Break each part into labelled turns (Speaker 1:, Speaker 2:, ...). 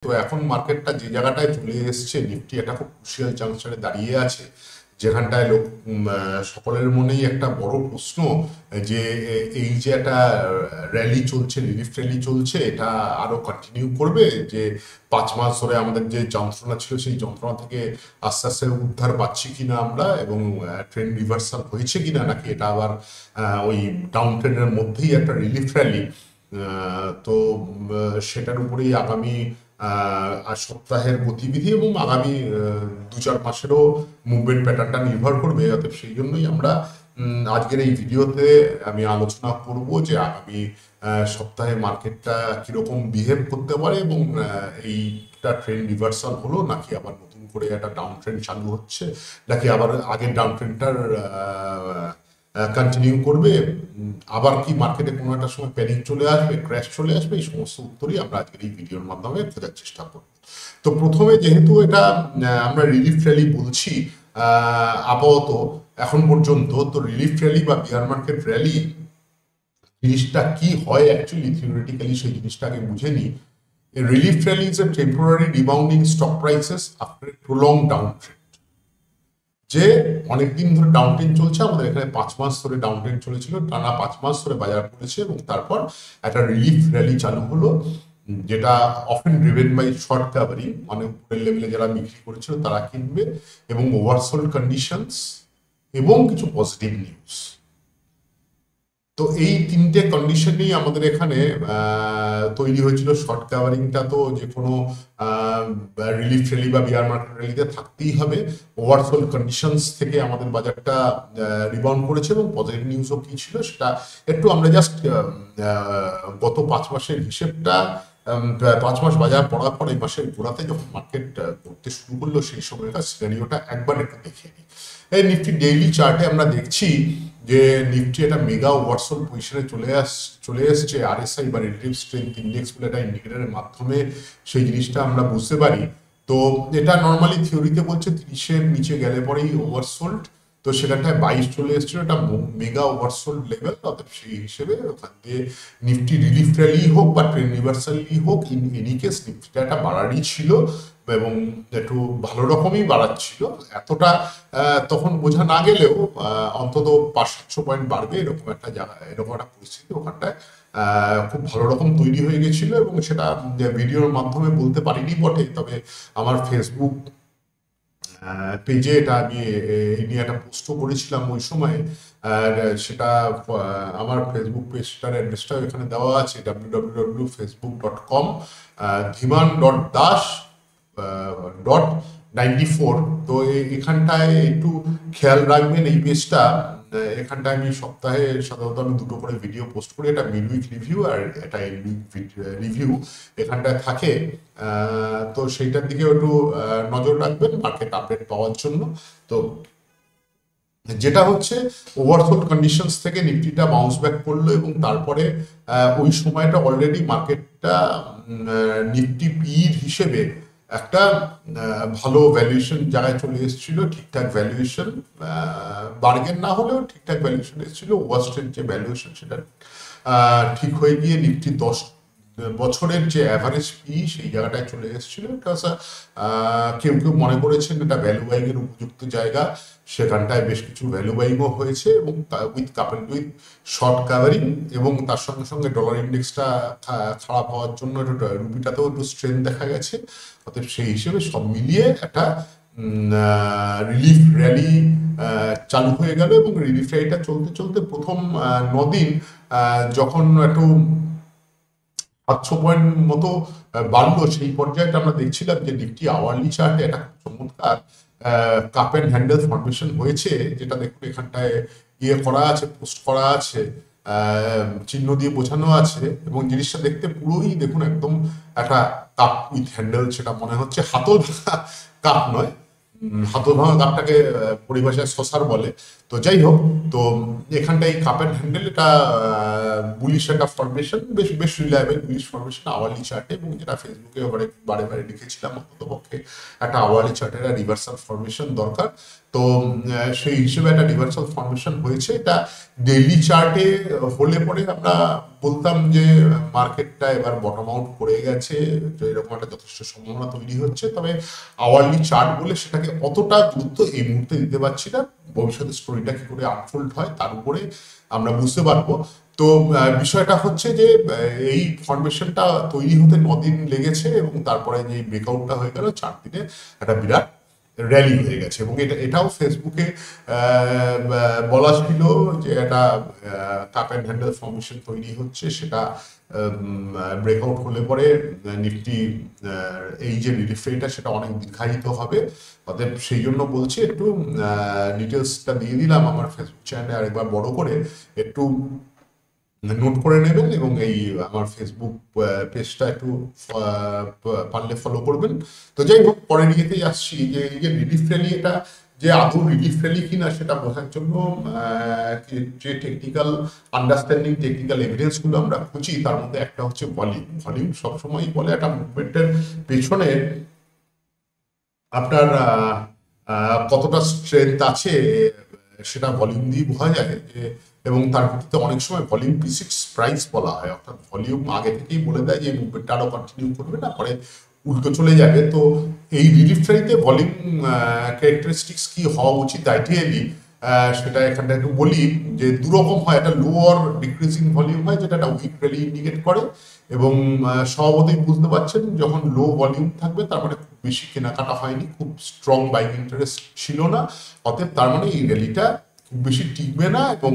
Speaker 1: তো এখন মার্কেটটা যে জায়গাটায় চলে এসছে, নিফটি একটা খুব ক্রুশিয়াল জাংশনে দাঁড়িয়ে আছে, যেখানটায় সকলের মনেই একটা বড় প্রশ্ন যে এই যে একটা র্যালি চলছে, রিলিফ র্যালি চলছে, এটা আরো কন্টিনিউ করবে, যে 5 মাস ধরে আমাদের যে যন্ত্রণা ছিল সেই যন্ত্রণা থেকে আস্তে আস্তে উদ্ধার পাচ্ছি কিনা আমরা, এবং ট্রেন্ড রিভার্সাল হয়েছে কিনা, নাকি এটা আবার ওই ডাউন ট্রেন্ডের মধ্যেই একটা রিলিফ র্যালি। তো সেটার উপরেই আগামী সপ্তাহের গতিবিধি এবং আগামী 2-4 মাসেরও মুভমেন্ট প্যাটার্নটা নির্ভর করবে। অতএব সেই জন্যই আমরা আজকের এই ভিডিওতে আমি আলোচনা করব যে আগামী সপ্তাহে মার্কেটটা কিরকম বিহেভ করতে পারে, এবং এইটা ট্রেন্ড রিভার্সাল হলো নাকি আবার নতুন করে একটা ডাউন ট্রেন্ড চালু হচ্ছে, নাকি আবার আগের ডাউন ট্রেন্ডটার কন্টিনিউ করবে, আবার কি মার্কেটে কোনো একটা সময় প্যানিক চলে আসবে, ক্র্যাশ চলে আসবে। এই সমস্ত উত্তরই আমরা আজকের এই ভিডিওর মাধ্যমে খোঁজার চেষ্টা করব। তো প্রথমে যেহেতু এটা আমরা রিলিফ র্যালি বলছি আপাতত এখন পর্যন্ত, তো রিলিফ র্যালি বা বিয়ার মার্কেট র্যালি জিনিসটা কি হয় অ্যাকচুয়ালি থিওরিটিক্যালি, সেই জিনিসটা আগে বুঝে নিই। Relief rally is a temporary রিবাউন্ডিং stock prices after a prolong down trend. যে অনেকদিন ধরে ডাউন ট্রেন্ড চলছে, আমাদের এখানে 5 মাস ধরে ডাউন ট্রেন্ড চলেছিল, টানা 5 মাস ধরে বাজার পড়েছে, এবং তারপর একটা রিলিফ র্যালি চালু হলো, যেটা often driven by short covering, মানে উপরের লেভেলে যারা বিক্রি করেছিল তারা কিনবে, এবং ওভারসোল্ড কন্ডিশনস এবং কিছু পজিটিভ নিউজ। তো এই তিনটে কন্ডিশনেই আমাদের এখানে তৈরি হয়েছিল। শর্ট কাভারিংটা তো যে কোনো রিলিফ র্যালি বা বিয়ার মার্কেট র্যালিতে থাকতেই হবে। ওভারসোল্ড কন্ডিশনস থেকে আমাদের বাজারটা রিবাউন্ড করেছে, এবং পজিটিভ নিউজও কি ছিল সেটা একটু আমরা জাস্ট গত 5 মাসের হিসেবটা, 5 মাস বাজার পড়ার পর এই মাসের গোড়াতে যখন মার্কেট করতে শুরু করলো সেই সময়কার সিনারিওটা একবার একটু দেখে নিই। এই নিফটি ডেইলি চার্টে আমরা দেখছি যে নিফটি একটা মেগা ওভারসোল্ড পজিশনে চলে এসছে। আরএসআই বা রিলেটিভ স্ট্রেংথ ইন্ডেক্স বলে একটা ইন্ডিকেটরের মাধ্যমে সেই জিনিসটা আমরা বুঝতে পারি। তো এটা নর্মালি থিওরিতে বলছে 30-এর নিচে গেলে পরেই ওভারসোল্ড, তো সেখানটায় 22 চলে এসেছিল, একটা মেগা ওভারসোল্ড লেভেল। অর্থাৎ সেই হিসেবে ওখান দিয়ে নিফটি রিলিফ র্যালি হোক বা ট্রেন্ড রিভার্সালি হোক, ইন এনি কেস নিফটিটা একটা বাড়ারই ছিল, এবং একটু ভালো রকমই বাড়াচ্ছিল। এতটা তখন বোঝা না গেলেও অন্তত 500-700 পয়েন্ট বাড়বে এরকম একটা জায়গা, এরকম একটা পরিস্থিতি ওখানটায় খুব ভালো রকম তৈরি হয়ে গেছিল, এবং সেটা ভিডিওর মাধ্যমে বলতে পারিনি বটে, তবে আমার ফেসবুক পেজে এটা আমি এই নিয়ে একটা পোস্টও করেছিলাম ওই সময়। আর সেটা আমার ফেসবুক পেজটার অ্যাড্রেসটাও এখানে দেওয়া আছে, www.facebook.com dhiman.das.94। তো এখানটায় একটু খেয়াল রাখবেন এই পেজটা। এখানটায় আমি সপ্তাহে সাধারণত আমি 2টো করে ভিডিও পোস্ট করি, এটা মিড উইক রিভিউ আর এটা এন্ড উইক রিভিউ এখানটায় থাকে। তো সেইটার দিকে একটু নজর রাখবেন মার্কেট আপডেট পাওয়ার জন্য। তো যেটা হচ্ছে ওভারসোল্ড কন্ডিশনস থেকে নিফটিটা বাউন্স ব্যাক করলো, এবং তারপরে ওই সময়টা অলরেডি মার্কেটটা নিফটি পির হিসেবে একটা ভালো ভ্যালুয়েশন জায়গায় চলে এসেছিল, ঠিকঠাক ভ্যালুয়েশন, বার্গেন না হলেও ঠিকঠাক ভ্যালুয়েশন এসেছিল। ওয়াস্টের যে ভ্যালুয়েশন সেটা ঠিক হয়ে গিয়ে নিফটি 10 বছরের যে অ্যাভারেজ পি সেই জায়গাটায় চলে এসেছিল। কেউ কেউ মনে করেছেন এটা ভ্যালু বাইং এর উপযুক্ত জায়গা, সেখানটায় বেশ কিছু ভ্যালু বাইংও হয়েছে, এবং with couple with short covering, এবং তার সঙ্গে সঙ্গে ডলার ইন্ডেক্সটা খারাপ হওয়ার জন্য রুপিটাতেও একটু স্ট্রেন দেখা গেছে। অতএব সেই হিসেবে সব মিলিয়ে একটা রিলিফ র্যালি চালু হয়ে গেল, এবং রিলিফ র্যালিটা চলতে চলতে প্রথম 9 দিন যখন একটু 700 পয়েন্ট মতো বাড়লো, সেই পর্যায়েটা আমরা দেখছিলাম যে নিফটি আওয়ারলি চার্টে একটা চমৎকার কাপ অ্যান্ড হ্যান্ডেল ফর্মেশন হয়েছে, যেটা দেখুন এখানটায় ইয়ে করা আছে, পোস্ট করা আছে, চিহ্ন দিয়ে বোঝানো আছে, এবং জিনিসটা দেখতে পুরোই দেখুন একদম একটা কাপ উইথ হ্যান্ডেল, সেটা মনে হচ্ছে হাতল কাপ নয়, হাতল ভাঙা কাপটাকে পরিভাষায় শশার বলে। তো যাই হোক, তো এখানটা এই কাপ অ্যান্ড হ্যান্ডেল এটা বুলিশ একটা ফরমেশন, বেশ বেশ রিলায়েবল বুলিশ ফরমেশন আওয়ারলি চার্টে, এবং যেটা ফেসবুকে বারে বারে লিখেছিলাম অন্ততপক্ষে একটা আওয়ারলি চার্টের রিভার্সাল ফরমেশন দরকার। তো সেই হিসেবে একটা রিভার্সাল ফরমেশন হয়েছে। এটা ডেইলি চার্টে হলে পরে আমরা বলতাম যে মার্কেটটা এবার বটম আউট করে গেছে, যে এরকম একটা যথেষ্ট সম্ভাবনা তৈরি হচ্ছে। তবে আওয়ারলি চার্ট বলে সেটাকে অতটা গুরুত্ব এই মুহূর্তে দিতে পারছি না। ভবিষ্যতে স্টোরিটা কি করে আনফোল্ড হয় তার উপরে আমরা বুঝতে পারবো। তো বিষয়টা হচ্ছে যে এই ফরমেশনটা তৈরি হতে 9 দিন লেগেছে, এবং তারপরে যে ব্রেকআউটটা হয়ে গেল 4 দিনে একটা বিরাট র্যালি হয়ে গেছে। এবং এটাও ফেসবুকে বলা ছিল যে একটা কাপ অ্যান্ড হ্যান্ডেল ফর্মেশন তৈরি হচ্ছে, সেটা ব্রেকআউট হলে পরে নিফটি এই যে রিলিফ রেটটা সেটা অনেক দীর্ঘায়িত হবে। অতএব সেই জন্য বলছি একটু ডিটেলসটা দিয়ে দিলাম আমার ফেসবুক চ্যানেলে আরেকবার বড় করে, একটু নোট করে নেবেন, এবং এই আমার ফেসবুক পেজটা একটু পারলে ফলো করবেন। তো যাই হোক, পরের ইয়েতেই আসছি যে এই যে রিলিফ র্যালি, এটা যে আদৌ রিলিফ র্যালি কিনা সেটা বোঝার জন্য যে টেকনিক্যাল আন্ডারস্ট্যান্ডিং, টেকনিক্যাল এভিডেন্সগুলো আমরা খুঁজি, তার মধ্যে একটা হচ্ছে ভলিউম। ভলিউম সবসময়ই বলে একটা মুভমেন্টের পেছনে আপনার কতটা স্ট্রেংথ আছে সেটা ভলিউম দিয়ে বোঝা যায়। এবং তার ভিত্তিতে অনেক সময় ভলিউম প্রিসিডস প্রাইস বলা হয়, অর্থাৎ ভলিউম আগে থেকেই বলে দেয় যে মুভমেন্টটা আরও কন্টিনিউ করবে না, পরে উল্টো চলে যাবে। তো এই রিলিফ র্যালিতে ভলিউম ক্যারেক্টারিস্টিক্স কি হওয়া উচিত আইডিয়ালি, সেটা এখানটা একটু বলি যে দুরকম হয়। একটা লোয়ার ডিক্রিজিং ভলিউম হয়, যেটা একটা উইক র্যালি ইন্ডিকেট করে, এবং স্বভাবতই বুঝতে পারছেন যখন লো ভলিউম থাকবে তার মানে খুব বেশি কেনাকাটা হয়নি, খুব স্ট্রং বাইং ইন্টারেস্ট ছিল না। অতএব তার মানে এই র্যালিটা খুব বেশি টিকবে না, এবং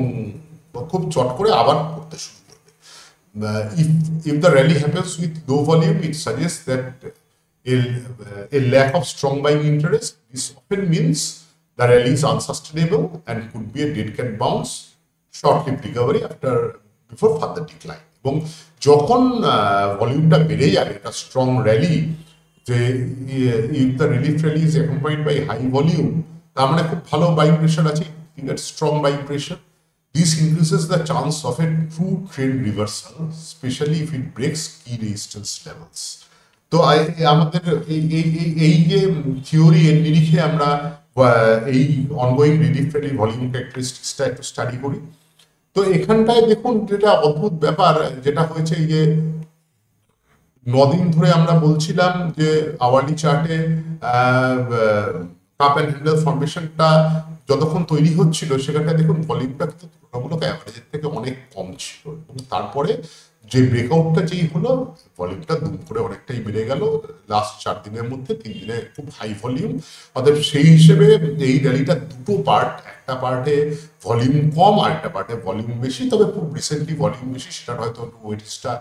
Speaker 1: খুব চট করে আবার করতে শুরু করবে। If the rally happens with low volume, it suggests that a lack of strong buying interest. This often means the rally is unsustainable and could be a dead cat bounce, short-lived recovery before further decline. এবং যখন ভলিউমটা বেড়ে যাবে, একটা strong rally, যে if the relief rally is accompanied by high volume, তার মানে খুব ভালো বাইং প্রেশার আছে, strong buying pressure. This increases the chance of a true trend reversal, especially if it breaks key resistance levels. তো আমাদের এই যে থিওরি, এর নিরিখে আমরা এই অনগোয়িং রিলিফ র্যালি ভলিউম ক্যারেক্টারিস্টিক্সটা একটু স্টাডি করি। তো এখানটায় দেখুন যেটা অদ্ভুত ব্যাপার যেটা হয়েছে, এই যে 9 দিন ধরে আমরা বলছিলাম যে আওয়ারলি চার্টে কাপ অ্যান্ড হ্যান্ডেল ফরমেশনটা যতক্ষণ তৈরি হচ্ছিল, সেখানটায় দেখুন ভলিউমটা কিন্তু তুলনামূলক অ্যাভারেজের থেকে অনেক কম ছিল, এবং তারপরে যে ব্রেকআউটটা যেই হলো, ভলিউমটা দুম করে অনেকটাই বেড়ে গেল। লাস্ট 4 দিনের মধ্যে 3 দিনে খুব হাই ভলিউম। অতএব সেই হিসেবে এই র্যালিটা দুটো পার্ট, একটা পার্টে ভলিউম কম আর একটা পার্টে ভলিউম বেশি। তবে খুব রিসেন্টলি ভলিউম বেশি, সেটার হয়তো একটু ওয়েটেজটা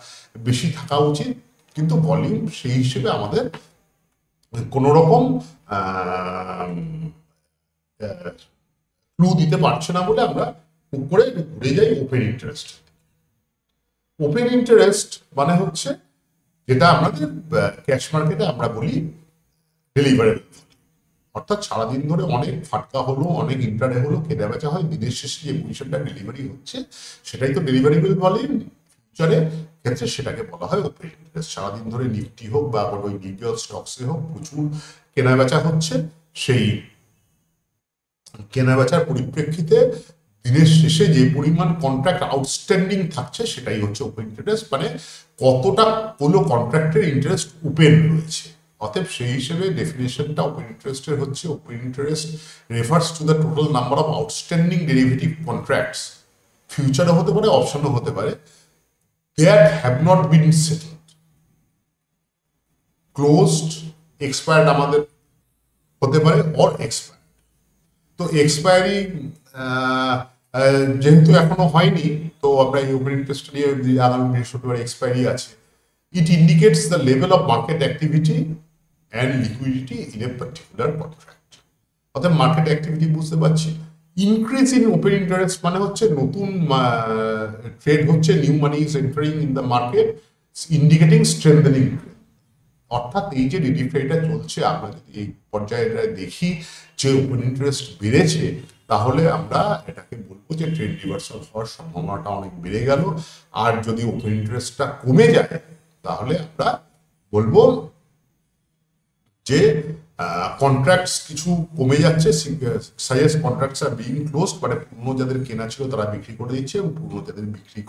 Speaker 1: বেশি থাকা উচিত, কিন্তু ভলিউম সেই হিসেবে আমাদের কোনো রকম ক্লু দিতে পারছে না বলে আমরা উপরে ঘুরে যাই ওপেন ইন্টারেস্ট। ওপেন ইন্টারেস্ট মানে হচ্ছে যেটা আমাদের ক্যাশ মার্কেটে আমরা বলি ডেলিভারেবল, অর্থাৎ সারাদিন ধরে অনেক ফাটকা হলো, অনেক ইন্টারে হলো, কেনা বেচা হয়, দিনের শেষে যে পজিশনটা ডেলিভারি হচ্ছে সেটাই তো ডেলিভারেবল বলে ফিউচারের ক্ষেত্রে, সেটাকে বলা হয় ওপেন ইন্টারেস্ট। সারাদিন ধরে নিফটি হোক বা কোনো ইন্ডিভিজুয়াল স্টকসে হোক প্রচুর কেনা বেচা হচ্ছে, সেই কেনাবেচার পরিপ্রেক্ষিতে দিনের শেষে যে পরিমাণ কন্ট্রাক্ট আউটস্ট্যান্ডিং থাকছে সেটাই হচ্ছে ওপেন ইন্টারেস্ট, মানে কতটা কোনো কন্ট্রাক্টের ইন্টারেস্ট ওপেন রয়েছে। অতএব সেই হিসেবে ডেফিনেশনটা ওপেন ইন্টারেস্টের হচ্ছে, open interest refers to the total number of outstanding derivative contracts, ফিউচারও হতে পারে, অপশনও হতে পারে, that have not been settled, closed, expired আমাদের হতে পারে, অর এক্সপায়ার্ড। তো এক্সপায়ারি যেহেতু এখনো হয়নি, তো আমরা এই ওপেন ইন্টারেস্ট নিয়ে আগামী বৃহস্পতিবার এক্সপায়ারি আছে। ইট indicates the level of market activity and liquidity in a particular contract. অর্থাৎ মার্কেট অ্যাক্টিভিটি বুঝতে পারছি। ইনক্রিজ ইন ওপেন ইন্টারেস্ট মানে হচ্ছে নতুন ট্রেড হচ্ছে, new money is entering in the market, indicating strengthening. অর্থাৎ এই যে রিলিফ রেটটা চলছে, আমরা যদি এই পর্যায়ে দেখি যে ওপেন ইন্টারেস্ট বেড়েছে, তাহলে আমরা এটাকে বলবো যে ট্রেন্ড রিভার্সাল হওয়ার সম্ভাবনাটা অনেক বেড়ে গেল। আর যদি ওপেন ইন্টারেস্টটা কমে যায়, তাহলে আমরা বলবো যে কন্ট্রাক্টস কিছু কমে যাচ্ছে, size contracts are being close, মানে পুরনো যাদের কেনা ছিল তারা বিক্রি করে দিচ্ছে, এবং পুরনো যাদের বিক্রি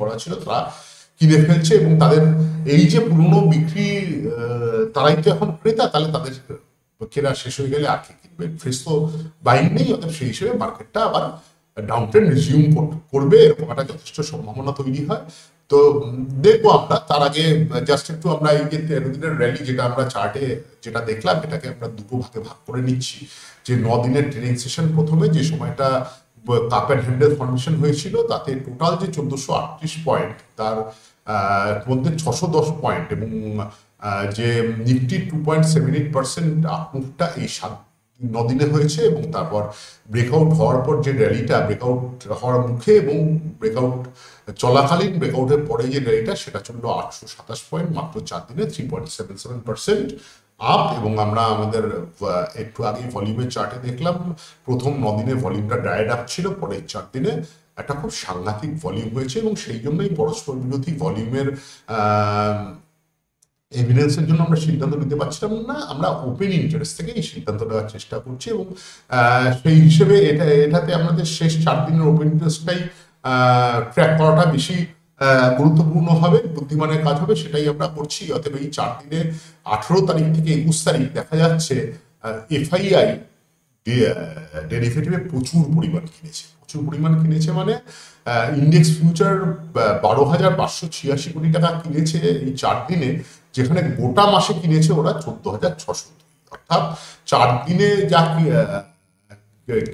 Speaker 1: করা ছিল তারা কিনে ফেলছে, এবং তাদের এই যে পুরনো বিক্রি, তারাই তো এখন ক্রেতা, তাহলে তাদের কেনা শেষ হয়ে গেলে আর কি কিনবে, ফ্রেশ তো বাইং নেই, অর্থাৎ সেই হিসেবে মার্কেটটা আবার ডাউন ট্রেন্ড রিজিউম করবে, এরকম একটা যথেষ্ট সম্ভাবনা তৈরি হয়। তো দেখবো আমরা, তার আগে জাস্ট একটু আমরা এই যে 13 দিনের র্যালি যেটা আমরা চার্টে যেটা দেখলাম, এটাকে আমরা দুটো ভাগে ভাগ করে নিচ্ছি। যে 9 দিনের ট্রেডিং সেশন, প্রথমে যে সময়টা কাপ অ্যান্ড হ্যান্ডেল ফর্মেশন হয়েছিল, তাতে টোটাল যে 1438 পয়েন্ট, তার মধ্যে 610 পয়েন্ট এবং যে নিফটি 2.78% আপমুভটা এই 9 দিনে হয়েছে, এবং তারপর ব্রেকআউট হওয়ার পর যে র্যালিটা, ব্রেকআউট হওয়ার মুখে এবং ব্রেকআউট চলাকালীন, ব্রেকআউটের পরে যে র্যালিটা, সেটা চললো 827 পয়েন্ট মাত্র 4 দিনে, 3.77% আপ। এবং আমরা আমাদের একটু আগে ভলিউমের চার্টে দেখলাম, প্রথম 9 দিনে ভলিউমটা ডায়েড আপ ছিল, পরের 4 দিনে একটা খুব সাংঘাতিক ভলিউম হয়েছে, এবং সেই জন্যই পরস্পর বিরোধী ভলিউমের এভিডেন্সের জন্য আমরা সিদ্ধান্ত নিতে পারছিলাম না, আমরা ওপেন ইন্টারেস্ট থেকে এই সিদ্ধান্ত নেওয়ার চেষ্টা করছি, এবং সেই হিসেবে এটাতে আমাদের শেষ 4 দিনের ওপেন ইন্টারেস্টটাই ট্র্যাক করাটা বেশি গুরুত্বপূর্ণ হবে, বুদ্ধিমানের কাজ হবে, সেটাই আমরা করছি। অতএব এই 4 দিনে 18 তারিখ থেকে 21 তারিখ দেখা যাচ্ছে এফআইআই ডেরিভেটিভে প্রচুর পরিমাণ কিনেছে, মানে ইন্ডেক্স ফিউচার 12,586 কোটি টাকা কিনেছে এই 4 দিনে, যেখানে গোটা মাসে কিনেছে ওরা 14,600। অর্থাৎ 4 দিনে যা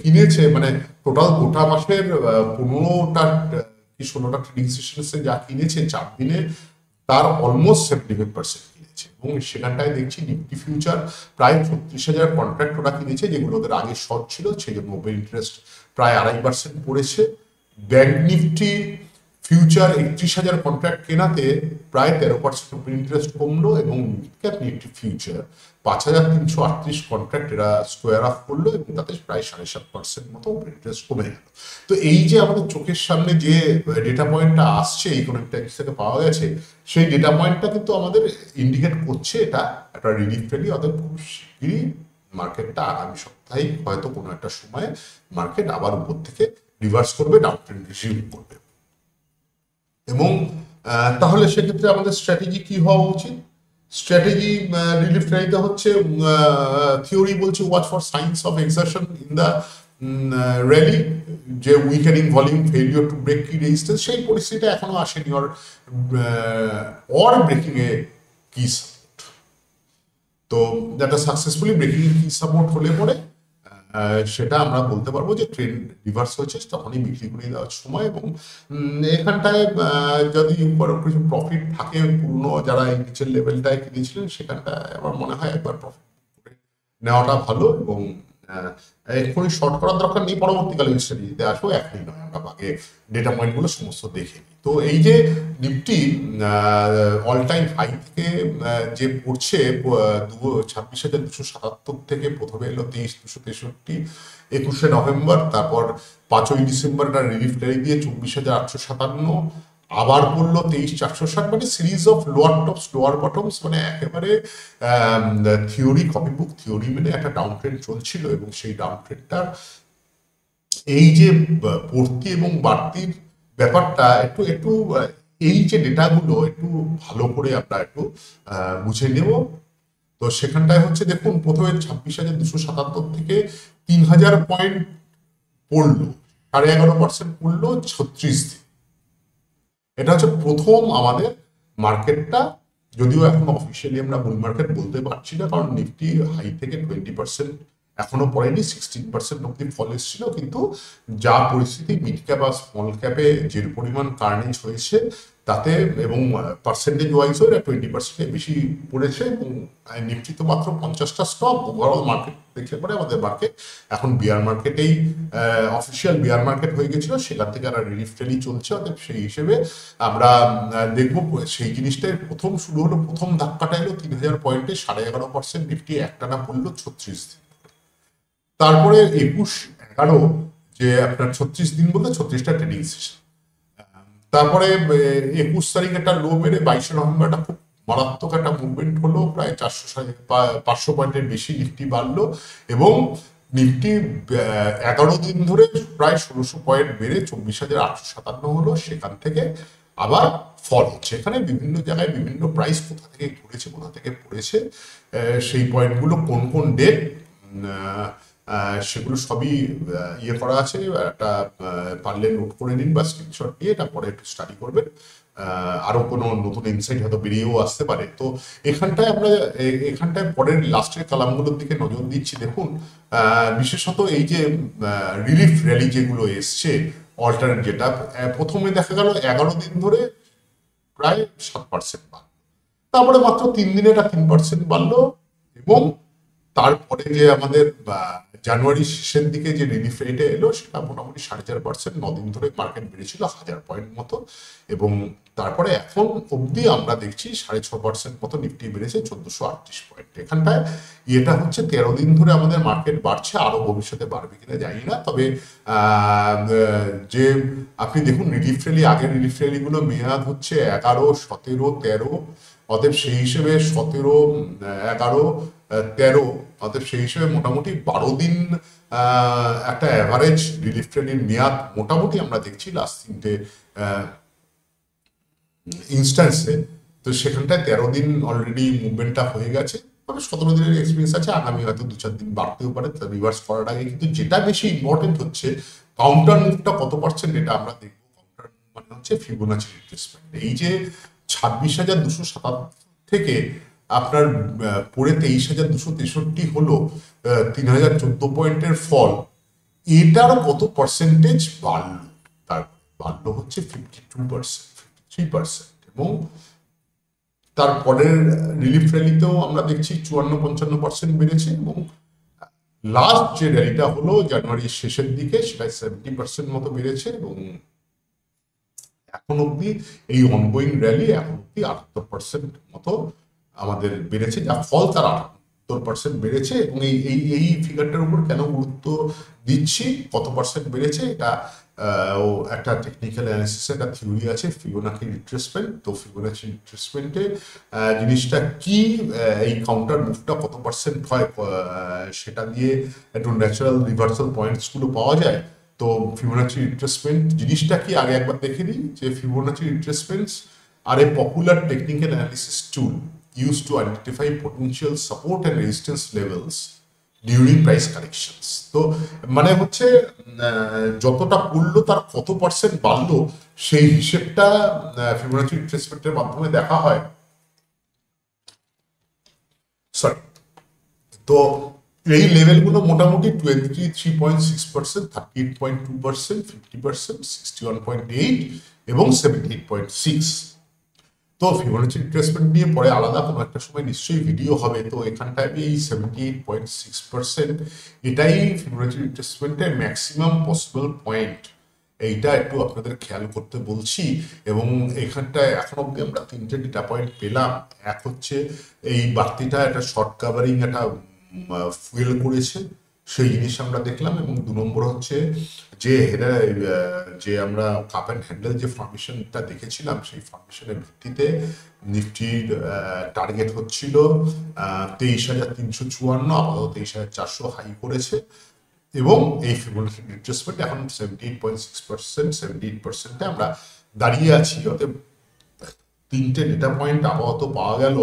Speaker 1: কিনেছে, মানে টোটাল গোটা মাসের 15টা কি 16টা ট্রেডিং সেশনসে যা কিনেছে 4 দিনে, তার অলমোস্ট 75% কিনেছে। এবং সেখানটায় দেখছি নিফটি ফিউচার প্রায় 36,000 কন্ট্রাক্ট ওরা কিনেছে, যেগুলো ওদের আগে শর্ট ছিল, সেই জন্য ওপেন ইন্টারেস্ট প্রায় 2.5% পড়েছে। ব্যাংক নিফটি ফিউচার 31,000 কন্ট্রাক্ট কেনাতে প্রায় 13% ওপেন ইন্টারেস্ট কমলো, এবং মিডক্যাপ নিফটি ফিউচার 5,338 কন্ট্রাক্ট এরা স্কোয়ার অফ করলো, এবং তাতে প্রায় 7.5% মতো ওপেন ইন্টারেস্ট কমে গেল। তো এই যে আমাদের চোখের সামনে যে ডেটা পয়েন্টটা আসছে ইকোনমিক টাইমস থেকে পাওয়া গেছে, সেই ডেটা পয়েন্টটা কিন্তু আমাদের ইন্ডিকেট করছে এটা একটা রিলিফ র্যালি, অর্থাৎ খুব শীঘ্রই মার্কেটটা আগামী সপ্তাহে হয়তো কোনো একটা সময়ে মার্কেট আবার উপর থেকে রিভার্স করবে, ডাউন ট্রেন্ড রিজিউম করবে। এবং তাহলে সেক্ষেত্রে আমাদের স্ট্র্যাটেজি কি হওয়া উচিত? স্ট্র্যাটেজি রিলিফ র্যালিতে হচ্ছে, থিওরি বলছে watch for signs of exertion in the rally, যে উইকেনিং ভলিউম, ফেলিওর টু ব্রেক কি রেজিস্ট্যান্স, সেই পরিস্থিতিটা এখনো আসেনি, অর ব্রেকিং এ কি সাপোর্ট। তো যেটা সাকসেসফুলি ব্রেকিং এ কি সাপোর্ট হলে পরে সেটা আমরা বলতে পারবো যে ট্রেন্ড রিভার্স হয়েছে, তখনই বিক্রি করে দেওয়ার সময়। এবং এখানটায় যদি কিছু প্রফিট থাকে, পুরনো যারা এই নিচের লেভেলটায় কিনেছিলেন, সেখানটায় আমার মনে হয় একবার প্রফিট করে নেওয়াটা ভালো, এবং এক্ষুনি শর্ট করার দরকার নেই, পরবর্তীকালে স্ট্র্যাটেজিতে আসবো, এখনই নয়, আমরা আগে ডেটা পয়েন্টগুলো সমস্ত দেখে নিই। তো এই যে নিফটি অল টাইম হাই থেকে যে পড়ছে 26,277 থেকে, প্রথমে এলো 23,263 21শে নভেম্বর, তারপর 5ই ডিসেম্বর একটা রিলিফ র্যালি দিয়ে 24,857, আবার পড়লো 23,460, মানে series of lower tops lower bottoms, মানে একেবারে থিওরি, কপি বুক থিওরি মেনে একটা ডাউন ট্রেন্ড চলছিল, এবং সেই ডাউন ট্রেন্ডটার এই যে পড়তি এবং বাড়তির ব্যাপারটা একটু একটু এই যে ডেটাগুলো একটু ভালো করে আমরা একটু বুঝে নেব। তো সেখানটায় হচ্ছে দেখুন, প্রথমে 26,277 থেকে 3,000 পয়েন্ট পড়লো, 11.5% পড়লো 36 দিন। এটা হচ্ছে প্রথম আমাদের মার্কেটটা, যদিও এখন অফিসিয়ালি আমরা বুল মার্কেট বলতে পারছি না, কারণ নিফটি হাই থেকে 20% এখনো পড়েনি, 16% অব্দি ফল এসেছিল, কিন্তু যা পরিস্থিতি মিড ক্যাপ আর স্মল ক্যাপে যে পরিমাণ কার্নেজ হয়েছে তাতে, এবং পার্সেন্টেজ ওয়াইজও এটা 20%-এর বেশি পড়েছে, এবং নিফটি তো মাত্র 50টা স্টক। ওভারঅল মার্কেট দেখলে পরে আমাদের মার্কেট এখন বিয়ার মার্কেটেই, অফিসিয়াল বিয়ার মার্কেট হয়ে গেছিল, সেখান থেকে আর রিলিফ র্যালি চলছে। অতএব সেই হিসেবে আমরা দেখবো সেই জিনিসটাই প্রথম শুরু হলো, প্রথম ধাক্কাটা এলো 3000 পয়েন্টে, 11.5% নিফটি একটানা পড়লো 36 দিন। তারপরে 21-11 যে আপনার 36 দিন বলতে 36টা ট্রেডিং সেশন, তারপরে 21 তারিখ একটা লো মেরে 22 নভেম্বর একটা খুব মারাত্মক একটা মুভমেন্ট হলো, প্রায় 500 পয়েন্টের বেশি নিফটি বাড়লো, এবং নিফটি 11 দিন ধরে প্রায় 1600 পয়েন্ট বেড়ে 24,857 হলো। সেখান থেকে আবার ফল হচ্ছে। এখানে বিভিন্ন জায়গায় বিভিন্ন প্রাইস কোথা থেকে ঘুরেছে, কোথা থেকে পড়েছে, সেই পয়েন্টগুলো কোন কোন ডেট, সেগুলো সবই ইয়ে করা আছে। একটা পারলে নোট করে নিন বা স্ক্রিনশট নিয়ে এটা পরে একটু স্টাডি করবেন, আরো কোনো নতুন ইনসাইট হয়তো বেরিয়েও আসতে পারে। তো এখানটায় পরের লাস্টের কালামগুলোর দিকে নজর দিচ্ছি। দেখুন, বিশেষত এই যে রিলিফ র্যালি যেগুলো এসছে, অল্টারনেট যেটা প্রথমে দেখা গেল 11 দিন ধরে প্রায় 7% বাড়লো, তারপরে মাত্র 3 দিনে এটা 3% বাড়লো, এবং তারপরে যে আমাদের জানুয়ারি শেষের দিকে যে রিলিফ রেটে এলো সেটা মোটামুটি 4.5%, 9 দিন ধরে মার্কেট বেড়েছিল 1000 পয়েন্ট মতো, এবং তারপরে এখন অবধি আমরা দেখছি 6.5% মতো নিফটি বেড়েছে 1438 পয়েন্ট। এখানটায় এটা হচ্ছে 13 দিন ধরে আমাদের মার্কেট বাড়ছে, আরো ভবিষ্যতে বাড়বে কিনা জানি না। তবে যে আপনি দেখুন রিলিফ র্যালি, আগের রিলিফ র্যালিগুলো মেয়াদ হচ্ছে 11, 17, 13, অতএব সেই হিসেবে 17, 11, 13, অতএব সেই হিসেবে মোটামুটি 12 দিন একটা অ্যাভারেজ রিলিফ র্যালির মেয়াদ মোটামুটি আমরা দেখছি লাস্ট 3টে ইনস্ট্যান্সে। তো সেখানটায় 13 দিন অলরেডি মুভমেন্টটা হয়ে গেছে, তবে 17 দিনের এক্সপিরিয়েন্স আছে, আগামী হয়তো 2-4 দিন বাড়তেও পারে রিভার্স করার আগে। কিন্তু যেটা বেশি ইম্পর্টেন্ট হচ্ছে কাউন্টার মুভটা কত পার্সেন্ট, এটা আমরা দেখবো। কাউন্টার মানে হচ্ছে ফিবোনাচি রিট্রেসমেন্ট। এই যে 26,277 থেকে আপনার পড়ে 23,263 হলো, 3,014 পয়েন্টের ফল, এটার কত পার্সেন্টেজ বাড়লো? তার বাড়লো হচ্ছে 52%, 53%, এবং তারপরের রিলিফ র্যালিতেও আমরা দেখছি 54-55% বেড়েছে, এবং লাস্ট যে র্যালিটা হলো জানুয়ারির শেষের দিকে সেটা 70% মতো বেড়েছে, এবং এখন অব্দি এই অনগোয়িং র্যালি এখন অব্দি 78% মতো আমাদের বেড়েছে, যা ফল তার 78% বেড়েছে। এবং এই ফিগারটার উপর কেন গুরুত্ব দিচ্ছি, কত পার্সেন্ট বেড়েছে, এটা একটা টেকনিক্যাল অ্যানালিসিসের একটা থিওরি আছে ফিবোনাচি রিট্রেসমেন্ট। তো ফিবোনাচি রিট্রেসমেন্টে জিনিসটা কি, এই কাউন্টার মুভটা কত পার্সেন্ট হয়, সেটা দিয়ে একটু ন্যাচারাল রিভার্সাল পয়েন্টসগুলো পাওয়া যায়। তো ফিবোনাচি রিট্রেসমেন্ট জিনিসটা কি আগে একবার দেখে নিই, যে Fibonacci retracements are a popular technical analysis tool used to identify potential support and resistance levels during price corrections. তো মানে হচ্ছে যতটা পড়লো তার কত পার্সেন্ট বাড়লো সেই হিসেবটা ফিবোনাচি রিট্রেসমেন্টের মাধ্যমে দেখা হয়। সরি, তো এই লেভেলগুলো মোটামুটি 23.6%, 38.2%, 50%, 61.8 এবং 78.6। তো ফিবোনাচি রিট্রেসমেন্ট নিয়ে পরে আলাদা কোনো একটা সময় নিশ্চয়ই ভিডিও হবে। তো এখানটায় আমি এই 78.6%, এটাই ফিবোনাচি রিট্রেসমেন্টের ম্যাক্সিমাম পসিবল পয়েন্ট, এইটা একটু আপনাদের খেয়াল করতে বলছি। এবং এখানটায় এখন অব্দি আমরা 3টে ডেটা পয়েন্ট পেলাম। এক হচ্ছে এই বাড়তিটা একটা শর্ট কাভারিং একটা ফুয়েল করেছে, সেই জিনিস আমরা দেখলাম। এবং 2 নম্বর হচ্ছে যে আমরা কাপ অ্যান্ড হ্যান্ডেল যে ফর্মেশনটা দেখেছিলাম, সেই ফর্মেশনের ভিত্তিতে নিফটির টার্গেট হচ্ছিল 23,354, আপাতত 23,400 হাই করেছে, এবং এই ফিবোনাচি রিট্রেসমেন্ট এখন 78.6%, 78%-এ আমরা দাঁড়িয়ে আছি। অতএব 3টে ডেটা পয়েন্ট আপাতত পাওয়া গেল,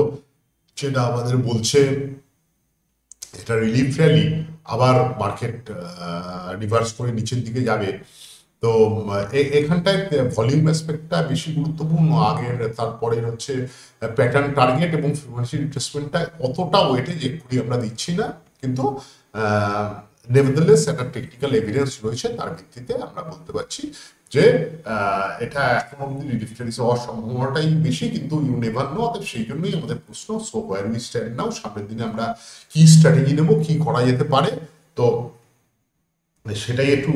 Speaker 1: যেটা আমাদের বলছে এটা রিলিফ র্যালি, আবার মার্কেট রিভার্স করে নিচের দিকে যাবে। তো এখানটায় ভলিউম অ্যাসপেক্টটা বেশি গুরুত্বপূর্ণ। আগের তারপরের হচ্ছে প্যাটার্ন টার্গেট এবং ফিবোনাচি রিট্রেসমেন্টটা অতটা ওয়েটেজ এক্ষুনি আমরা দিচ্ছি না, কিন্তু নেভারদারলেস একটা টেকনিক্যাল এভিডেন্স রয়েছে, তার ভিত্তিতে আমরা বলতে পারছি যে এটা এখন অব্দি রিলিফ র্যালি হওয়ার সম্ভাবনাটাই বেশি, কিন্তু ইউ নেভার নো। অতএব সেই জন্যই আমাদের প্রশ্ন, সো হোয়ার উই স্ট্যান্ড নাও, সামনের দিনে আমরা কি স্ট্র্যাটেজি নেব, কি করা যেতে পারে, তো সেটাই একটু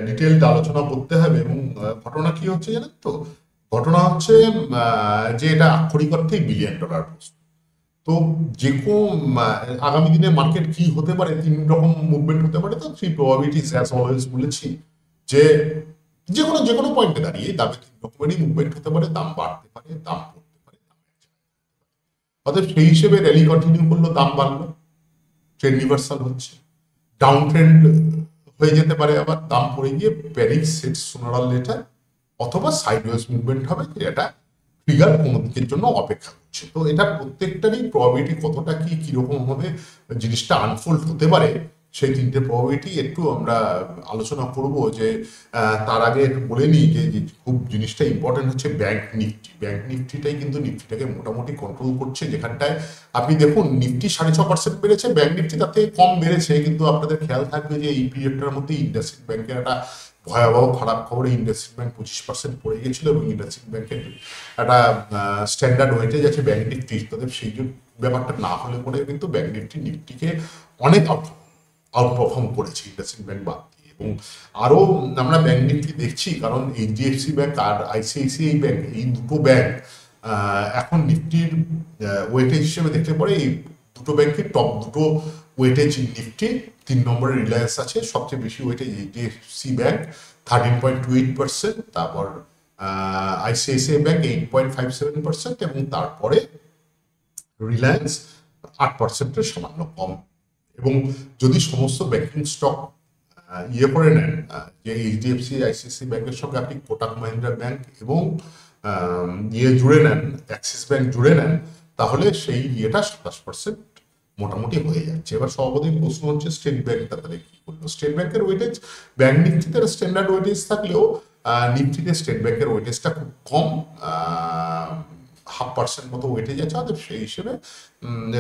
Speaker 1: ডিটেলড আলোচনা করতে হবে। এবং ঘটনা কি হচ্ছে জানেন তো, ঘটনা হচ্ছে যে এটা আক্ষরিক অর্থেই $1 বিলিয়ন প্রশ্ন। তো যে আগামী দিনে মার্কেট কি হতে পারে, 3 রকম মুভমেন্ট হতে পারে। তো 3 প্রবাবিলিটিস অ্যাজ অলওয়েজ বলেছি যে যে কোনো পয়েন্টে দাঁড়িয়ে দামে 3 রকমেরই মুভমেন্ট হতে পারে, দাম বাড়তে পারে, দাম পড়তে পারে। অতএব সেই হিসেবে র্যালি কন্টিনিউ করলো, দাম বাড়লো, ট্রেন্ড রিভার্সাল হচ্ছে, ডাউন ট্রেন্ড হয়ে যেতে পারে, আবার দাম পড়ে গিয়ে প্যারিস সেট সুনার অর লেটার, অথবা সাইডওয়েজ মুভমেন্ট হবে, এটা ট্রিগার কোনো দিকের জন্য অপেক্ষা করছে। তো এটা প্রত্যেকটারই প্রবাবিলিটি কতটা কি কিরকম হবে জিনিসটা আনফোল্ড হতে পারে, সেই 3টে প্রবাবিলিটি একটু আমরা আলোচনা করব। যে তার আগে একটু বলে নিই যে খুব জিনিসটা ইম্পর্টেন্ট হচ্ছে ব্যাংক নিফটি। ব্যাংক নিফটিটাই কিন্তু নিফটিটাকে মোটামুটি কন্ট্রোল করছে, যেখানটায় আপনি দেখুন নিফটি 6.5% বেড়েছে, ব্যাংক নিফটি তার থেকে কম বেড়েছে। কিন্তু আপনাদের খেয়াল থাকবে যে এই পিরিয়ডটার মধ্যে ইন্ডাসইন্ড ব্যাংকের একটা ভয়াবহ খারাপ খবরে ইন্ডাসইন্ড ব্যাংক 25% পড়ে গেছিল, এবং ইন্ডাসইন্ড ব্যাংকের একটা স্ট্যান্ডার্ড ওয়েটেজ আছে ব্যাংক নিফটি। তাদের সেই ব্যাপারটা না হলে পরে কিন্তু ব্যাংক নিফটিকে অনেক আউট পারফর্ম করেছে ইন্ডাসইন্ড ব্যাংক বাদ দিয়ে। এবং আরও আমরা ব্যাংক নিফটি দেখছি, কারণ এইচডিএফসি ব্যাংক আর আইসিআইসিআই ব্যাংক, এই দুটো ব্যাংক এখন নিফটির ওয়েটেজ হিসেবে দেখতে পারে এই দুটো ব্যাংকের টপ দুটো ওয়েটেজ নিফটি। 3 নম্বরে রিলায়েন্স আছে, সবচেয়ে বেশি ওয়েটেজ এইচডিএফসি ব্যাংক 13.28%, তারপর আইসিআইসিআই ব্যাংক 8.57%, এবং তারপরে রিলায়েন্স 8%-এর সামান্য কম। এবং যদি সমস্ত ব্যাংকিং স্টক ইয়ে করে নেন, যে এইচডিএফসি আইসিআইসি ব্যাংকের সঙ্গে আপনি কোটাক মাহিন্দ্রা ব্যাংক এবং ইয়ে জুড়ে নেন, অ্যাক্সিস ব্যাংক জুড়ে নেন, তাহলে সেই ইয়েটা 27% মোটামুটি হয়ে যাচ্ছে। এবার সর্বদিন প্রশ্ন হচ্ছে স্টেট ব্যাংক তাদের কি করলো। স্টেট ব্যাংকের ওয়েটেজ ব্যাংক নিফটিতে স্ট্যান্ডার্ড ওয়েটেজ থাকলেও নিফটিতে স্টেট ব্যাংকের ওয়েটেজটা খুব কম, 0.5% মতো ওয়েটেজ আছে। অতএব সেই হিসেবে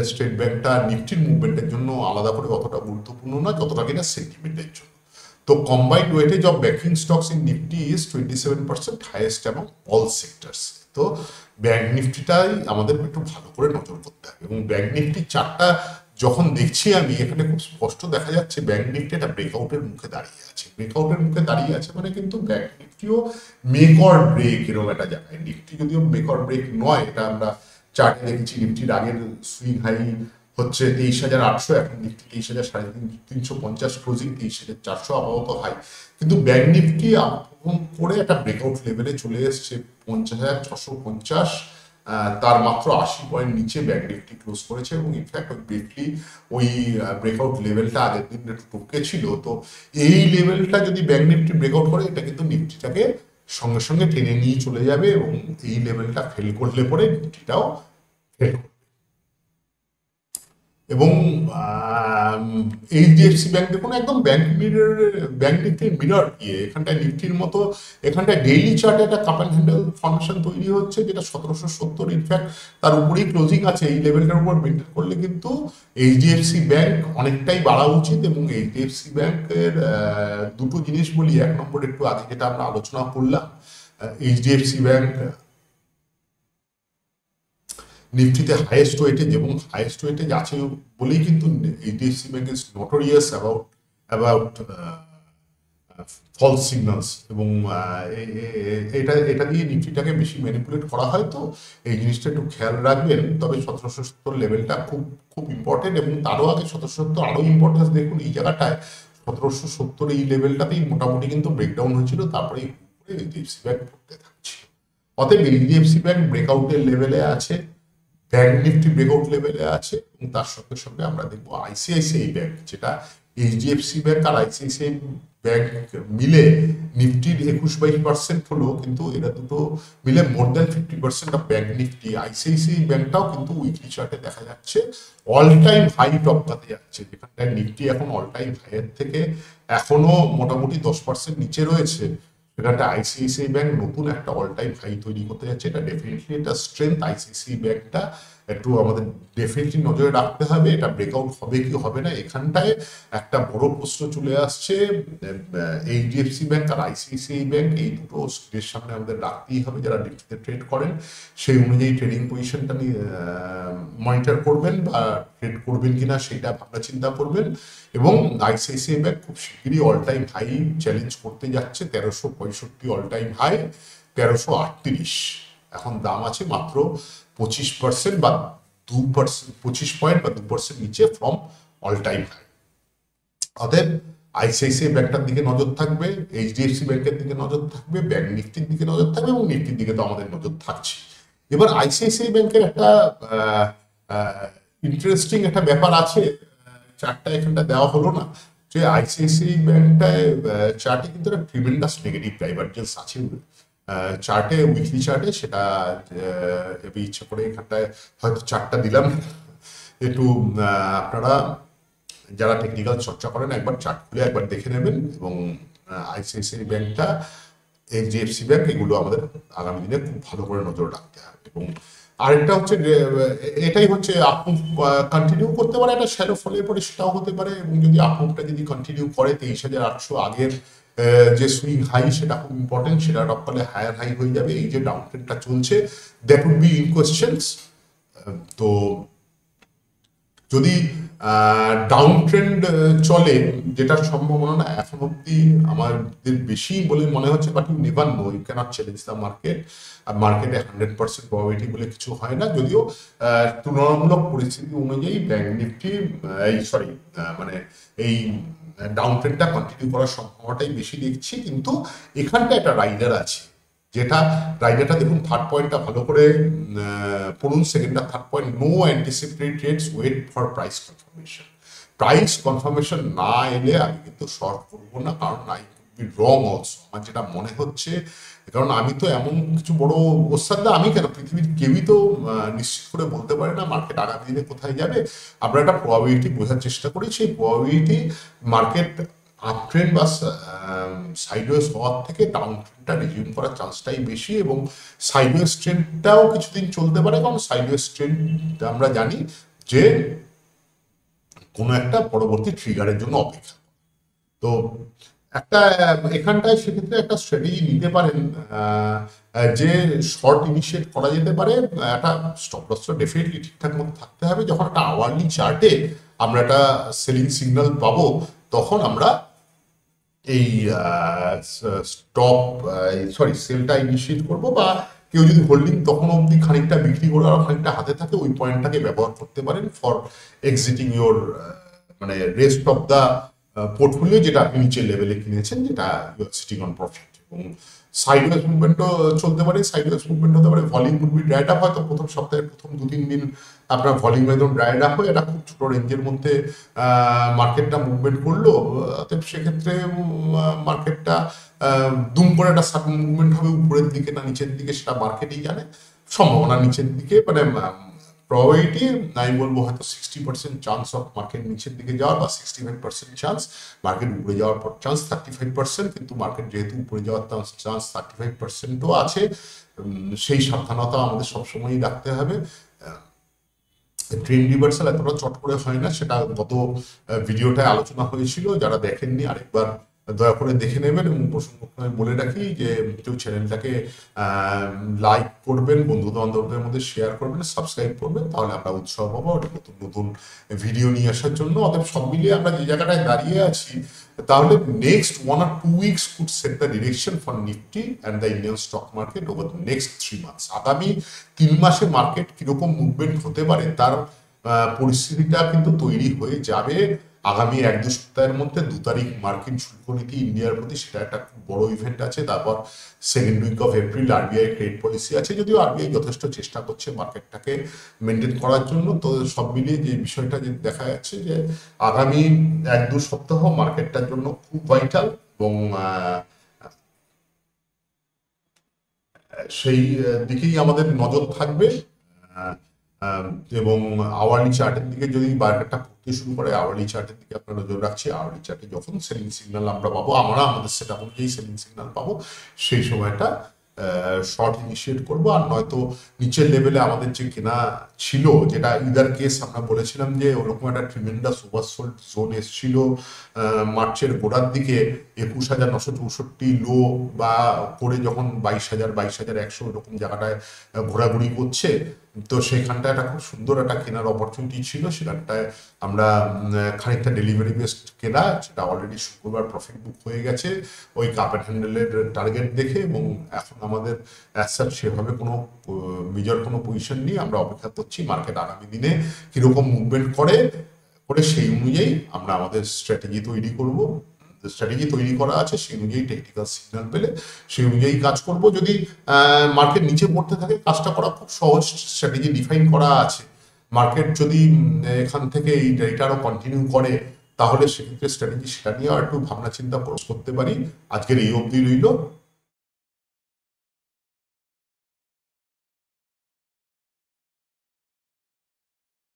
Speaker 1: স্টেট ব্যাংকটা নিফটির মুভমেন্টের জন্য আলাদা করে অতটা গুরুত্বপূর্ণ নয়, যতটা কিনা সেন্টিমেন্টের জন্য। তো combined weightage of banking stocks in Nifty is 27%, highest among all sectors. তো ব্যাংক নিফটিটাই আমাদের একটু ভালো করে নজর করতে হবে। এবং ব্যাংক নিফটি চারটা যখন দেখছি আমি, এখানে খুব স্পষ্ট দেখা যাচ্ছে ব্যাংক নিফটি একটা ব্রেকআউটের মুখে দাঁড়িয়ে আছে। ব্রেকআউটের মুখে দাঁড়িয়ে আছে মানে কিন্তু ব্যাংক নিফটিও মেক অর ব্রেক এরকম একটা জায়গায়। নিফটি যদিও মেক অর ব্রেক নয়, এটা আমরা চার্টে দেখেছি। নিফটির আগের সুইং হাই হচ্ছে 23,800, এখন নিফটি 23,350, ক্লোজিং 23,400 আপাতত হাই। কিন্তু ব্যাংক নিফটি আক্রমণ করে একটা ব্রেকআউট লেভেলে চলে এসছে 50,650, তার মাত্র 80 পয়েন্ট নিচে ব্যাংক নিফটি ক্লোজ করেছে। এবং ইনফ্যাক্ট ব্রিফলি ওই ব্রেকআউট লেভেলটা আগের দিন একটু টপকে ছিল। তো এই লেভেলটা যদি ব্যাংক নিফটি ব্রেকআউট করে, এটা কিন্তু নিফটিটাকে সঙ্গে সঙ্গে টেনে নিয়ে চলে যাবে, এবং এই লেভেলটা ফেল করলে পরে নিফটিটাও ফেল করবে। এবং এইচডিএফসি ব্যাংক দেখুন একদম ব্যাংক নিফটির মিরর ইয়ে, এখানটায় নিফটির মতো এখানটায় ডেইলি চার্টে একটা কাপ অ্যান্ড হ্যান্ডেল ফর্মেশন তৈরি হচ্ছে, যেটা 1770, ইনফ্যাক্ট তার উপরেই ক্লোজিং আছে। এই লেভেলটার উপর মেনটেন করলে কিন্তু এইচডিএফসি ব্যাংক অনেকটাই বাড়া উচিত। এবং এইচডিএফসি ব্যাংকের দুটো জিনিস বলি। 1 নম্বর, একটু আগে যেটা আমরা আলোচনা করলাম, এইচডিএফসি ব্যাংক নিফটিতে হাইয়েস্ট ওয়েটেজ, এবং হাইয়েস্ট ওয়েটেজ আছে বলেই কিন্তু HDFC bank is notorious about false signals. এবং এটা দিয়ে নিফটিটাকে বেশি ম্যানিপুলেট করা হয়। তো এই জিনিসটা একটু খেয়াল রাখবেন। তবে 1770 লেভেলটা খুব খুব ইম্পর্টেন্ট, এবং তারও আগে 1770 আরও ইম্পর্টেন্স। দেখুন এই জায়গাটায় 1770 এই লেভেলটাতেই মোটামুটি কিন্তু ব্রেকডাউন হয়েছিল, তারপরে এইচডিএফসি ব্যাংক পড়তে থাকছিল। অতএব এইচডিএফসি ব্যাংক ব্রেকআউটের লেভেলে আছে, ব্যাংক নিফটি ব্রেকআউট লেভেলে আছে, এবং তার সঙ্গে সঙ্গে আমরা দেখবো আইসিআইসিআই ব্যাংক, যেটা এইচডিএফসি ব্যাংক আর আইসিআইসিআই ব্যাংক মিলে নিফটির 21-22% হলো, কিন্তু এরা দুটো মিলে more than 50% of bank Nifty. ICICI ব্যাংকটাও কিন্তু উইকলি চার্টে দেখা যাচ্ছে অল টাইম হাই টপকাতে যাচ্ছে, যেখানটায় নিফটি এখন অল টাইম হাইয়ের থেকে এখনো মোটামুটি 10% নিচে রয়েছে। সেখানটা আইসিআইসিআই ব্যাংক নতুন একটা অল টাইম হাই তৈরি করতে যাচ্ছে। এটা ডেফিনেটলি একটা স্ট্রেংথ। আইসিআইসিআই ব্যাংকটা একটু আমাদের ডেফিনেটলি নজরে রাখতে হবে, এটা ব্রেকআউট হবে কি হবে না। এখানটায় একটা বড় প্রশ্ন চলে আসছে, এইচডিএফসি ব্যাংক আর আইসিআইসিআই ব্যাংক এই দুটো স্ক্রিনের সামনে আমাদের রাখতেই হবে। যারা নিফটিতে ট্রেড করেন সেই অনুযায়ী ট্রেডিং পজিশনটা মনিটর করবেন বা ট্রেড করবেন কিনা সেটা ভাবনা চিন্তা করবেন। এবং আইসিআইসিআই ব্যাংক খুব শিগগিরই অল টাইম হাই চ্যালেঞ্জ করতে যাচ্ছে, 1365 অল টাইম হাই 1338। এখন দাম আছে মাত্র 25% বা 2%, 25 পয়েন্ট বা 2% নিচে ফ্রম অল টাইম হাই। অতএব আইসিআইসিআই ব্যাংকটার দিকে নজর থাকবে, এইচডিএফসি ব্যাংকের দিকে নজর থাকবে, ব্যাংক নিফটির দিকে নজর থাকবে এবং নিফটির দিকে তো আমাদের নজর থাকছে। এবার আইসিআইসিআই ব্যাংকের একটা ইন্টারেস্টিং একটা ব্যাপার আছে, চার্টটা এখানটা দেওয়া হলো না, যে আইসিআইসিআই ব্যাংকটায় চার্টে কিন্তু একটা ট্রিমেন্ডাস নেগেটিভ ডাইভারজেন্স আছে চার্টে, উইকলি চার্টে। সেটা আমি ইচ্ছা করে এখানটায় হয়তো চার্টটা দিলাম একটু, আপনারা যারা টেকনিক্যাল চর্চা করেন একবার চার্ট খুলে একবার দেখে নেবেন। এবং আইসিআইসিআই ব্যাংকটা, এইচডিএফসি ব্যাংক, এগুলো আমাদের আগামী দিনে খুব ভালো করে নজর রাখতে হবে। এবং আরেকটা হচ্ছে যে এটাই হচ্ছে আপমুভ কন্টিনিউ করতে পারে, একটা শ্যালো ফলের পরে সেটাও হতে পারে। এবং যদি আপমুভটা যদি কন্টিনিউ করে 23,800 আগের যে সুইং হাই সেটা খুব ইম্পর্টেন্ট, সেটা টপ করলে হায়ার হাই হয়ে যাবে। এই যে ডাউন ট্রেন্ডটা চলছে that would be in questions. তো যদি ডাউন ট্রেন্ড চলে, যেটার সম্ভাবনা না এখন অব্দি আমাদের বেশি বলে মনে হচ্ছে, but you never know, you can't challenge the market. আর মার্কেটে 100% প্রবাবিলিটি বলে কিছু হয় না, যদিও তুলনামূলক পরিস্থিতি অনুযায়ী ব্যাংক নিফটি মানে এই ডাউন ট্রেন্ডটা কন্টিনিউ করার সম্ভাবনাটাই বেশি দেখছি। কিন্তু এখানটা একটা রাইডার আছে, যেটা রাইডারটা দেখুন, থার্ড পয়েন্টটা ভালো করে পড়ুন। সেকেন্ডটা third point, no anticipated trades, wait for price confirmation. Price confirmation না এলে আমি কিন্তু শর্ট করবো না, কারণ I could be wrong also. আমার যেটা মনে হচ্ছে, কারণ আমি তো এমন কিছু বড় ওস্তাদ, আমি কেন, পৃথিবীর কেউই তো নিশ্চিত করে বলতে পারে না মার্কেট আগামী দিনে কোথায় যাবে। আমরা একটা প্রবাবিলিটি বোঝার চেষ্টা করি, সেই প্রবাবিলিটি মার্কেট আপ ট্রেন্ড বা সাইডওয়েজ হওয়ার থেকে ডাউন ট্রেন্ডটা রিজিউম করার চান্সটাই বেশি। এবং সাইডওয়েজ ট্রেন্ডটাও কিছুদিন চলতে পারে, কারণ সাইডওয়েজ ট্রেন্ড আমরা জানি যে কোনো একটা পরবর্তী ট্রিগারের জন্য অপেক্ষা। তো একটা এখানটায় সেক্ষেত্রে একটা স্ট্র্যাটেজি নিতে পারেন, যে শর্ট ইনিশিয়েট করা যেতে পারে। একটা স্টপ লসটা ডেফিনেটলি ঠিকঠাক মতো থাকতে হবে। যখন একটা আওয়ারলি চার্টে আমরা একটা সেলিং সিগন্যাল পাবো, তখন আমরা এই সেলটা ইনিশিয়েট করবো, বা কেউ যদি হোল্ডিং তখন অবধি খানিকটা বিক্রি করে আর খানিকটা হাতে থাকে, ওই পয়েন্টটাকে ব্যবহার করতে পারেন ফর এক্সিটিং ইউর মানে রেস্ট অফ দ্য পোর্টফোলিও, যেটা আপনি নিচের লেভেলে কিনেছেন, যেটা ইউর সিটিং অন প্রফিট। এবং সাইডওয়েজ মুভমেন্টও চলতে পারে, সাইডওয়েজ মুভমেন্ট হতে পারে, volume would be dried up, হয়তো প্রথম সপ্তাহের প্রথম 2-3 দিন আপনার ভলিউম একদম ড্রাইড আপ হয়ে এটা খুব ছোট রেঞ্জের মধ্যে মার্কেটটা মুভমেন্ট করলো। সেক্ষেত্রে মার্কেটটা দুম করে একটা সাডেন মুভমেন্ট হবে উপরের দিকে না নিচের দিকে, সেটা মার্কেটই জানে। সম্ভাবনা নিচের দিকে, মানে প্রবাবিলিটি আমি বলবো হয়তো 60% চান্স অফ মার্কেট নিচের দিকে যাওয়ার, বা 65% চান্স মার্কেট উপরে যাওয়ার পর চান্স 35%। কিন্তু মার্কেট যেহেতু উপরে যাওয়ার চান্স 35%ও আছে, সেই সাবধানতা আমাদের সবসময়ই রাখতে হবে। ট্রেন্ড রিভার্সাল এতটা চট করে হয় না, সেটা গত ভিডিওটায় আলোচনা হয়েছিল। যারা দেখেননি আরেকবার দয়া করে দেখে নেবেন। এবং প্রসঙ্গক্রমে বলে রাখি যে কেউ চ্যানেলটাকে লাইক করবেন, বন্ধু বান্ধবদের মধ্যে শেয়ার করবেন, সাবস্ক্রাইব করবেন, তাহলে আমরা উৎসাহ পাবো নতুন নতুন ভিডিও নিয়ে আসার জন্য। অতএব সব মিলিয়ে আমরা যে জায়গাটায় দাঁড়িয়ে আছি, তাহলে next 1 or 2 weeks could set the direction for Nifty and the Indian stock market over the next 3 months. আগামী 3 মাসে মার্কেট কিরকম মুভমেন্ট হতে পারে তার পরিস্থিতিটা কিন্তু তৈরি হয়ে যাবে আগামী 1-2 সপ্তাহের মধ্যে। 2 তারিখ মার্কিন শুল্ক নীতি ইন্ডিয়ার প্রতি, সেটা একটা খুব বড় ইভেন্ট আছে। তারপর second week of April RBI credit policy আছে, যদিও আরবিআই যথেষ্ট চেষ্টা করছে মার্কেটটাকে মেনটেন করার জন্য। তো সব মিলিয়ে যে বিষয়টা যে দেখা যাচ্ছে, যে আগামী 1-2 সপ্তাহ মার্কেটটার জন্য খুব ভাইটাল। এবং সেই দিকেই আমাদের নজর থাকবে। এবং আওয়ারলি চার্টের দিকে যদি মার্কেটটা পড়তে শুরু করে, আওয়ারলি চার্টের দিকে আপনারা নজর রাখছি। আওয়ারলি চার্টে যখন সেলিং সিগন্যাল আমরা পাবো, আমরা আমাদের সেটা অনুযায়ী সেলিং সিগন্যাল পাবো, সেই সময়টা শর্ট ইনিশিয়েট করবো, আর নয়তো নিচের লেভেলে আমাদের যে কেনা ছিল, যেটা ইদার কেস আমরা বলেছিলাম যে ওরকম একটা ট্রিমেন্ডাস ওভারসোল্ড জোন এসেছিল মার্চের গোড়ার দিকে 21,964 লো বা করে যখন 22,100 এরকম জায়গাটায় ঘোরাঘুরি করছে, তো সেখানটায় একটা খুব সুন্দর একটা কেনার অপরচুনিটি ছিল। সেখানটায় আমরা খানিকটা ডেলিভারি বেসড কেনা, সেটা অলরেডি শুক্রবার প্রফিট বুক হয়ে গেছে ওই কাপ অ্যান্ড হ্যান্ডেলের টার্গেট দেখে, এবং এখন আমাদের অ্যাজ সেভাবে কোনো মেজর কোনো পজিশন নেই। আমরা অপেক্ষা করছি মার্কেট আগামী দিনে কীরকম মুভমেন্ট করে সেই অনুযায়ী আমরা আমাদের স্ট্র্যাটেজি তৈরি করব। স্ট্র্যাটেজি তৈরি করা আছে, সেই অনুযায়ী টেকনিক্যাল সিগন্যাল পেলে সেই অনুযায়ী কাজ করব। যদি মার্কেট নিচে পড়তে থাকে, কাজটা করা খুব সহজ, স্ট্র্যাটেজি ডিফাইন করা আছে। মার্কেট যদি এখান থেকে এই রেট আরও কন্টিনিউ করে, তাহলে সেক্ষেত্রে স্ট্র্যাটেজি সেটা নিয়ে একটু ভাবনা চিন্তা করতে পারি। আজকের এই অবধি রইল।